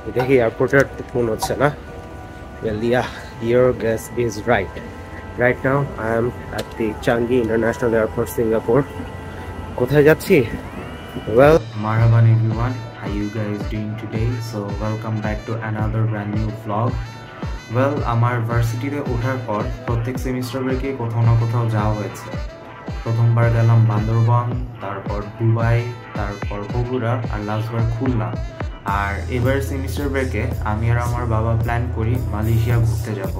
এটা কি এয়ারপোর্টের মনে হচ্ছে না? Well, yeah, your guess is right. Right now, I am at the Changi International Airport, Singapore. কোথায় যাচ্ছি? Well, Marhaban everyone, how you guys doing today? So welcome back to another brand new vlog. Well, আমার ভার্সিটিতে ওঠার পর প্রত্যেক semester ব্রেকে কোথাও না কোথাও যাওয়া হয়েছে। প্রথমবার গেলাম বান্দরবান, তারপর দুবাই, তারপর বগুড়া আর লাস্টবার খুলনা। আর এবার সেমিস্টার ব্রেকে আমি আর আমার বাবা প্ল্যান করি মালয়েশিয়া ঘুরতে যাব।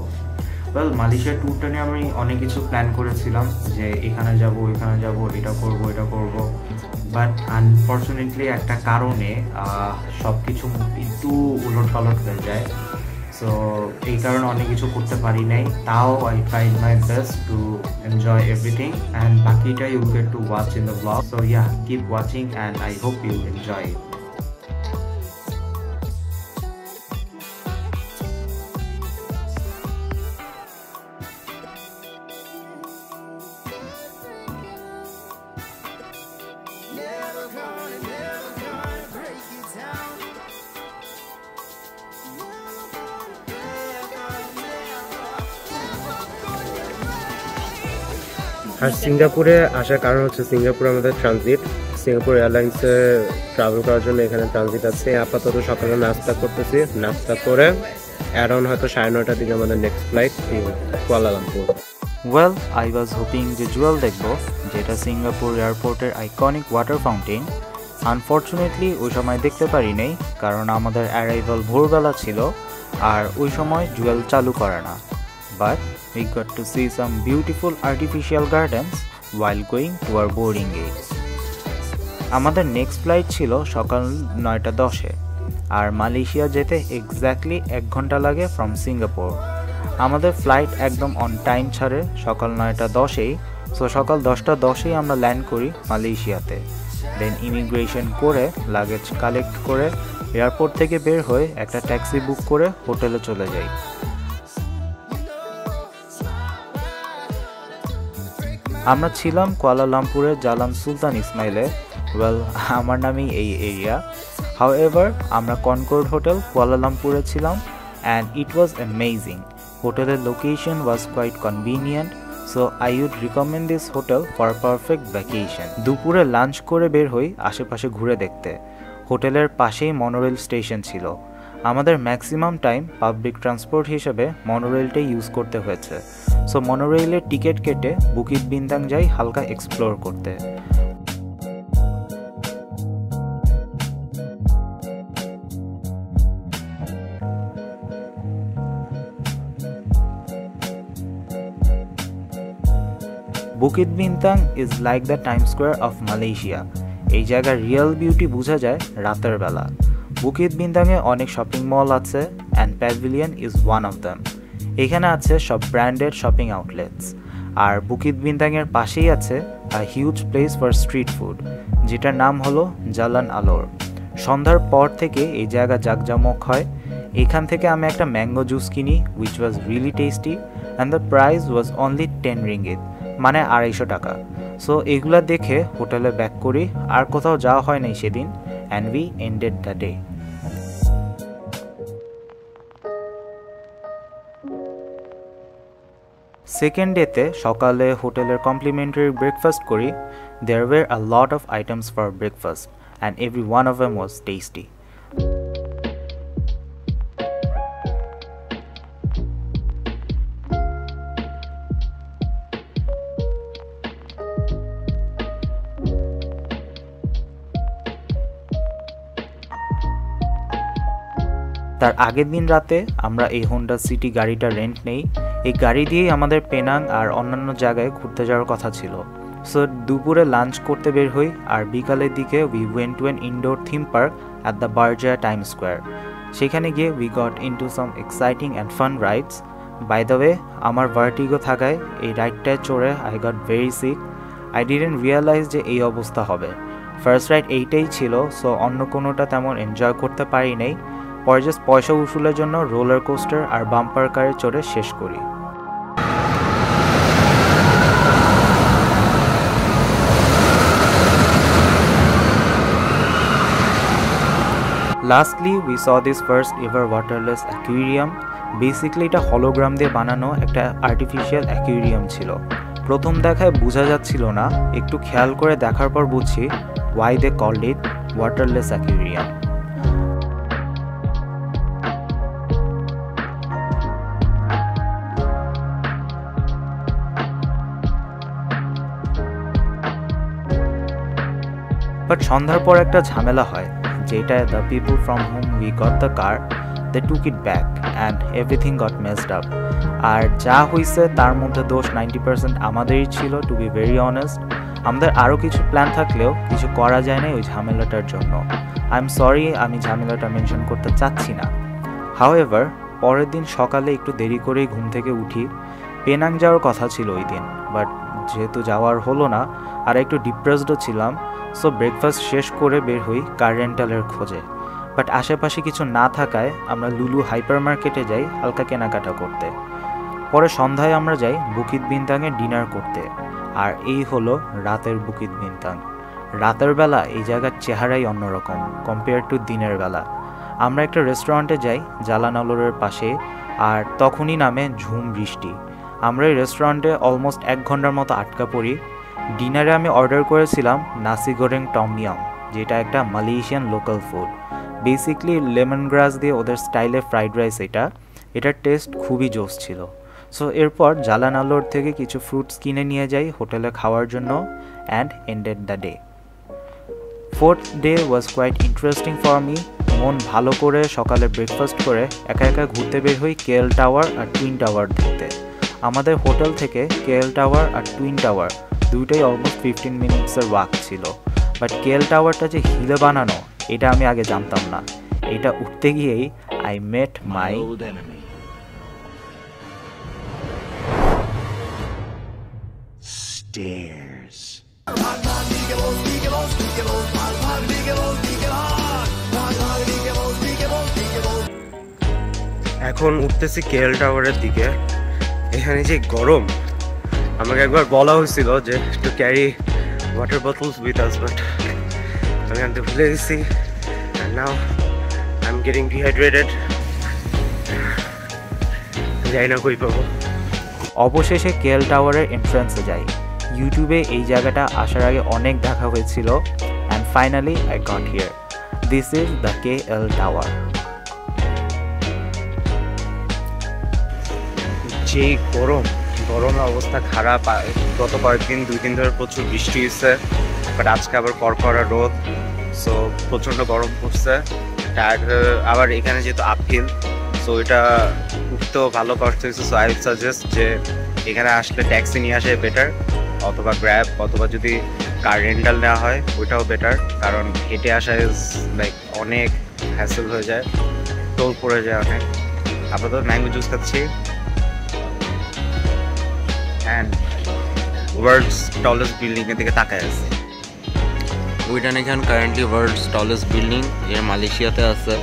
ওয়েল, মালয়েশিয়া ট্যুরটা নিয়ে আমি অনেক কিছু প্ল্যান করেছিলাম যে এখানে যাব, এখানে যাব, এটা করব, এটা করব। বাট আনফর্চুনেটলি একটা কারণে সব কিছু একটু উলটপালট হয়ে যায়। সো এই কারণে অনেক কিছু করতে পারি নাই। তাও I tried my best to enjoy everything and বাকিটা you get to watch in the blog. So yeah, keep watching and I hope you enjoy it. আর সিঙ্গাপুরে আসার কারণ হচ্ছে সিঙ্গাপুরে আমাদের ট্রানজিট, সিঙ্গাপুর এয়ারলাইন্সে ট্রাভেল করার জন্য এখানে ট্রানজিট আছে। আপাতত সকালে নাস্তা করতেছি, নাস্তা করে অ্যারাউন্ড হয়তো 9:30টার দিকে আমাদের next flight Kuala Lumpur. Well, I was hoping যে জুয়েল দেখবো, যেটা সিঙ্গাপুর এয়ারপোর্টের আইকনিক ওয়াটার ফাউন্টেন। আনফর্চুনেটলি ওই সময় দেখতে পারি নাই, কারণ আমাদের অ্যারাইভাল ভোরবেলা ছিল আর ওই সময় জুয়েল চালু করে না। But we got to see some beautiful artificial gardens while going to our boarding gate. আমাদের নেক্সট ফ্লাইট ছিল সকাল 9:10-এ আর মালয়েশিয়া যেতে এক্স্যাক্টলি 1 ঘন্টা লাগে ফ্রম সিঙ্গাপুর। আমাদের ফ্লাইট একদম অন টাইম ছাড়ে সকাল 9:10-এই। সো সকাল 10:10-এই আমরা ল্যান্ড করি মালয়েশিয়াতে। দেন ইমিগ্রেশন করে লাগেজ কালেক্ট করে এয়ারপোর্ট থেকে বের হয়ে একটা ট্যাক্সি বুক করে হোটেলে চলে যাই। আমরা ছিলাম কুয়ালালামপুরের জালান সুলতান ইসমাইলে। ওয়েল, আমার নামেই এই এরিয়া। হাউএভার আমরা কনকর্ড হোটেল কুয়ালালামপুরে ছিলাম অ্যান্ড ইট ওয়াজ অ্যামেজিং। হোটেলের location was quite convenient, so I would recommend this hotel for perfect vacation. দুপুরে লাঞ্চ করে বের হই আশেপাশে ঘুরে দেখতে। হোটেলের পাশেই মনোরেল স্টেশন ছিল। আমাদের ম্যাক্সিমাম টাইম পাবলিক ট্রান্সপোর্ট হিসেবে মনোরেলটাই ইউজ করতে হয়েছে। সো মনোরেলের টিকিট কেটে বুকিত বিন্দাং যাই হালকা এক্সপ্লোর করতে। Bukit বিন্তাং is like the time square of Malaysia. এই জায়গার রিয়েল বিউটি বোঝা যায় রাতের বেলা। বুকিত বিন্তাংয়ে অনেক শপিং মল আছে and pavilion is one of them. এখানে আছে সব ব্র্যান্ডেড শপিং আউটলেটস। আর বুকিত বিন্তাংয়ের পাশেই আছে a huge place for street food, যেটার নাম হলো জালান আলোর। সন্ধ্যার পর থেকে এই জায়গা জাঁকজমক হয়। এখান থেকে আমি একটা ম্যাঙ্গো জুস কিনি, which was really tasty and the price was only 10 ringgit, মানে 250 টাকা। সো এগুলা দেখে হোটেলে ব্যাক করি। আর কোথাও যাওয়া হয় নাই সেদিন and we ended the day. Second ডেতে সকালে হোটেলের কমপ্লিমেন্টারি ব্রেকফাস্ট করি। There were a lot of items for breakfast and every one of them was tasty. তার আগের দিন রাতে আমরা এই হোন্ডা সিটি গাড়িটা রেন্ট নেই। এই গাড়ি দিয়েই আমাদের পেনাং আর অন্যান্য জায়গায় ঘুরতে যাওয়ার কথা ছিল। সো দুপুরে লাঞ্চ করতে বের হই আর বিকালের দিকে we went to an indoor theme park at the Berjaya Time Square. সেখানে গিয়ে we got into some exciting and fun rides. By the way, আমার ভার্টিগো থাকায় এই রাইডটায় চড়ে I got very sick. I didn't realise যে এই অবস্থা হবে। ফার্স্ট রাইড এইটাই ছিল, সো অন্য কোনোটা তেমন এনজয় করতে পারি নাই। পরে জাস্ট পয়সা উসুলের জন্য রোলার কোস্টার আর বাম্পার কারে চড়ে শেষ করি। Lastly, we saw this first ever waterless aquarium. Basically এটা হলোগ্রাম দিয়ে বানানো একটা আর্টিফিশিয়াল অ্যাকুয়ারিয়াম ছিল। প্রথম দেখায় বোঝা যাচ্ছিল না, একটু খেয়াল করে দেখার পর বুঝছি why they called it waterless aquarium. But সন্ধ্যার পর একটা ঝামেলা হয়, যেটা the people from whom we got the car they took it back and everything got messed up. আর যা হইছে তার মধ্যে দোষ 90% আমাদেরই ছিল, টু বি ভেরি অনেস্ট। আমাদের আরও কিছু প্ল্যান থাকলেও কিছু করা যায় না ওই ঝামেলাটার জন্য। আই এম সরি, আমি ঝামেলাটা মেনশন করতে চাচ্ছি না। হাউএভার, পরের দিন সকালে একটু দেরি করেই ঘুম থেকে উঠি। পেনাং যাওয়ার কথা ছিল ওই দিন, বাট যেহেতু যাওয়ার হলো না আর একটু ডিপ্রেসডও ছিলাম, সো ব্রেকফাস্ট শেষ করে বের হই কার রেন্টালের খোঁজে। বাট আশেপাশে কিছু না থাকায় আমরা লুলু হাইপার মার্কেটে যাই হালকা কেনাকাটা করতে। পরে সন্ধ্যায় আমরা যাই বুকিত বিনতাংয়ে ডিনার করতে। আর এই হলো রাতের বুকিত বিনতাং। রাতের বেলা এই জায়গার চেহারাই অন্যরকম কম্পেয়ার টু দিনের বেলা। আমরা একটা রেস্টুরেন্টে যাই জালানালোরের পাশে, আর তখনই নামে ঝুম বৃষ্টি। আমরা এই রেস্টুরেন্টে অলমোস্ট 1 ঘন্টার মতো আটকা পড়ি। ডিনারে আমি অর্ডার করেছিলাম নাসি গোরেং টমিয়াম, যেটা একটা Malaysian local food. Basically lemon গ্রাস দিয়ে ওদের স্টাইলে ফ্রাইড রাইস। এটার টেস্ট খুবই জোস ছিল। সো এরপর জালানালোর থেকে কিছু ফ্রুটস কিনে নিয়ে যাই হোটেলে খাওয়ার জন্য, and ended the day. 4th day was quite interesting for me. মন ভালো করে সকালে ব্রেকফাস্ট করে একা একা ঘুরতে বের হই কেএল টাওয়ার আর টুইন টাওয়ার দেখতে। আমাদের হোটেল থেকে কেএল টাওয়ার আর টুইন টাওয়ার দুইটাই অলমোস্ট 15 মিনিটসের ওয়াক ছিল। বাট কেএল টাওয়ারটা যে হিলে বানানো এটা আমি আগে জানতাম না। এটা উঠতে গিয়েই আই মেট মাই stairs. এখন উঠতেছি কেএল টাওয়ারের দিকে। এখানে যে গরম, আমাকে একবার বলা হয়েছিল যে to carry water bottles with us, but আমি আনতে ভুলে গেছি। and now I'm getting dehydrated. যাই না কই পাবো। অবশেষে কেএল টাওয়ারের এন্ট্রান্সে যাই। ইউটিউবে এই জায়গাটা আসার আগে অনেক দেখা হয়েছিল, and finally I got here. This is the KL tower. যে গরমের অবস্থা খারাপ। গত কয়েকদিন 2 দিন ধরে প্রচুর বৃষ্টি হয়েছে, বাট আজকে আবার কড়কড়া রোদ, সো প্রচণ্ড গরম পড়ছে। টায়ার্ড আবার এখানে যেহেতু আপহিল, সো এটা উঠতেও ভালো কষ্ট হয়েছে। সো আই উইল সাজেস্ট যে এখানে আসলে ট্যাক্সি নিয়ে আসে বেটার, অথবা গ্র্যাব, অথবা যদি কার রেন্টাল নেওয়া হয় ওইটাও বেটার, কারণ হেঁটে আসা ইজ লাইক অনেক হ্যাসেল হয়ে যায়, টোল পড়ে যায় অনেক। আপাতত ম্যাঙ্গো জুস খাচ্ছি অ্যান্ড ওয়ার্ল্ডস টলেস্ট বিল্ডিংয়ের দিকে তাকায় আছে। ওইটা এখানে কারেন্টলি ওয়ার্ল্ডস টলেস্ট বিল্ডিং, এর মালয়েশিয়াতে আছে,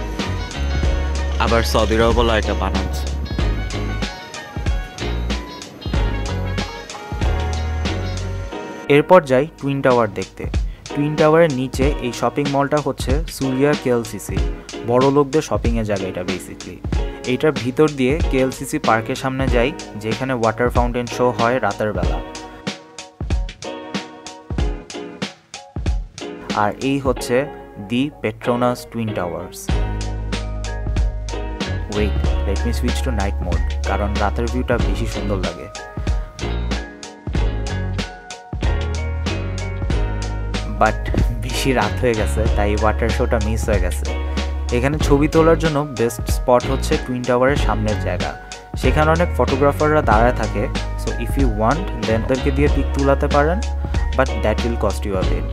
আবার সৌদিরাও বলে এটা বানাচ্ছে। এরপর যাই টুইন টাওয়ার দেখতে। টুইন টাওয়ারের নিচে এই শপিং মলটা হচ্ছে সুরিয়া কেএলসিসি, বড় লোকদের শপিংয়ের জায়গা এটা বেসিকলি। এইটার ভিতর দিয়ে কেএলসিসি পার্কের সামনে যাই, যেখানে ওয়াটার ফাউন্টেন শো হয় রাতের বেলা। আর এই হচ্ছে the Petronas twin towers. Wait, let me switch to night mode, কারণ রাতের ভিউটা বেশি সুন্দর লাগে। বাট বেশি রাত হয়ে গেছে, তাই ওয়াটার শোটা মিস হয়ে গেছে। এখানে ছবি তোলার জন্য বেস্ট স্পট হচ্ছে টুইন টাওয়ারের সামনের জায়গা। সেখানে অনেক ফটোগ্রাফাররা দাঁড়ায় থাকে, so if you want then ওদেরকে দিয়ে পিক তুলাতে পারেন, but that will cost you a bit.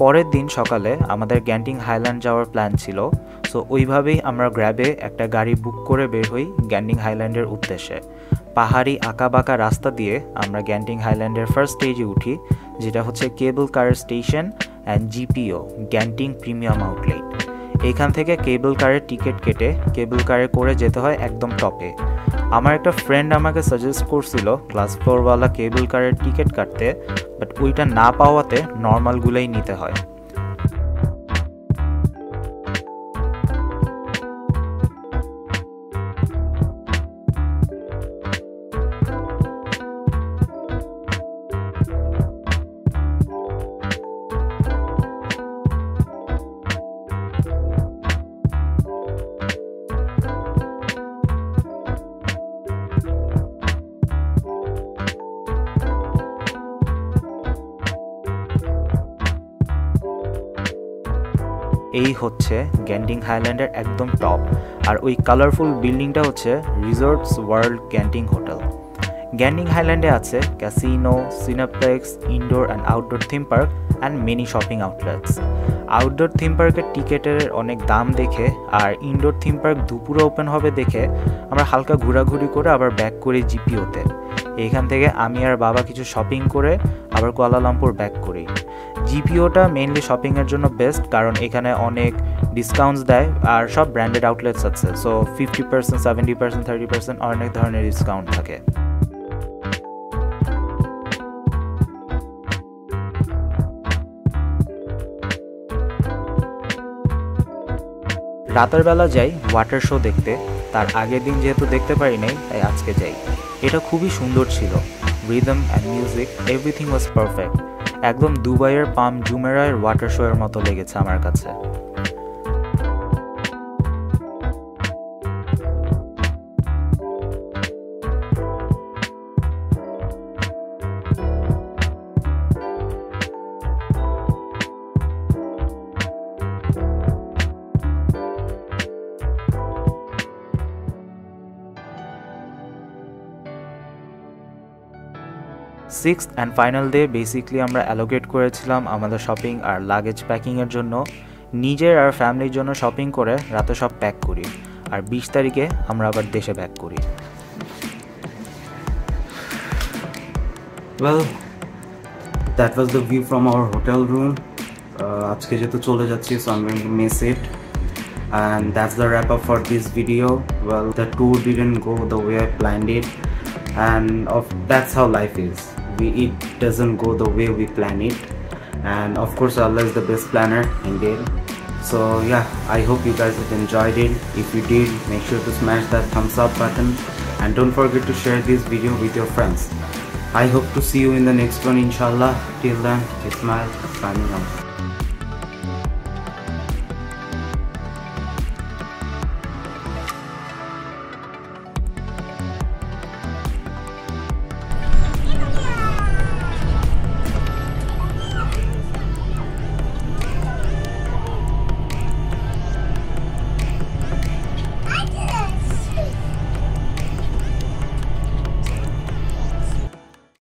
পরের দিন সকালে আমাদের গ্যান্টিং হাইল্যান্ড যাওয়ার প্ল্যান ছিল, সো ওইভাবেই আমরা গ্র্যাবে একটা গাড়ি বুক করে বের হই গ্যান্টিং হাইল্যান্ডের উদ্দেশ্যে। পাহাড়ি আঁকাবাঁকা রাস্তা দিয়ে আমরা গ্যান্টিং হাইল্যান্ডের ফার্স্ট স্টেজে উঠি, যেটা হচ্ছে cable car station and GPO, Genting premium outlet. এইখান থেকে কেবল কারের টিকিট কেটে কেবল কারে করে যেতে হয় একদম টপে। আমার একটা ফ্রেন্ড আমাকে সাজেস্ট করছিল ক্লাস 4 ওয়ালা কেবল কারের টিকিট কাটতে, বাট ওইটা না পাওয়াতে নর্মালগুলোই নিতে হয়। এই হচ্ছে গ্যান্টিং হাইল্যান্ডের একদম টপ, আর ওই কালারফুল বিল্ডিংটা হচ্ছে resorts world Genting hotel. Genting হাইল্যান্ডে আছে casino, cineplex, indoor and outdoor theme park and many shopping outlets. Outdoor theme পার্কের টিকিটের অনেক দাম দেখে আর ইনডোর থিম পার্ক দুপুরে ওপেন হবে দেখে আমরা হালকা ঘোরাঘুরি করে আবার ব্যাক করি জিপিওতে। এখান থেকে আমি আর বাবা কিছু শপিং করে আবার কুয়ালালামপুর ব্যাক করি। জিপিওটা মেইনলি শপিংয়ের জন্য বেস্ট, কারণ এখানে অনেক ডিসকাউন্টস দেয় আর সব ব্র্যান্ডেড আউটলেটস আছে, সো 50%, 70%, 30% অনেক ধরনের ডিসকাউন্ট থাকে। রাতের বেলা যাই ওয়াটার শো দেখতে, তার আগের দিন যেহেতু দেখতে পারি নাই তাই আজকে যাই। এটা খুবই সুন্দর ছিল, rhythm and music everything was perfect. একদম দুবাইয়ের পাম জুমেরায়ের ওয়াটার শো এর মতো লেগেছে আমার কাছে। Sixth and final day basically আমরা অ্যালোকেট করেছিলাম আমাদের শপিং আর লাগেজ প্যাকিংয়ের জন্য। নিজের আর ফ্যামিলির জন্য শপিং করে রাতে সব প্যাক করি, আর 20 তারিখে আমরা আবার দেশে ব্যাক করি। Well, that was the view from our hotel room. আজকে যেহেতু চলে যাচ্ছি, so I'm going to miss it. And that's the wrap up for this video. Well, the tour didn't go the way I planned it, and that's how life is. It doesn't go the way we plan it, and of course Allah is the best planner indeed. So yeah, I hope you guys have enjoyed it. If you did, make sure to smash that thumbs up button, and don't forget to share this video with your friends. I hope to see you in the next one, inshallah. Till then, Ismail signing out.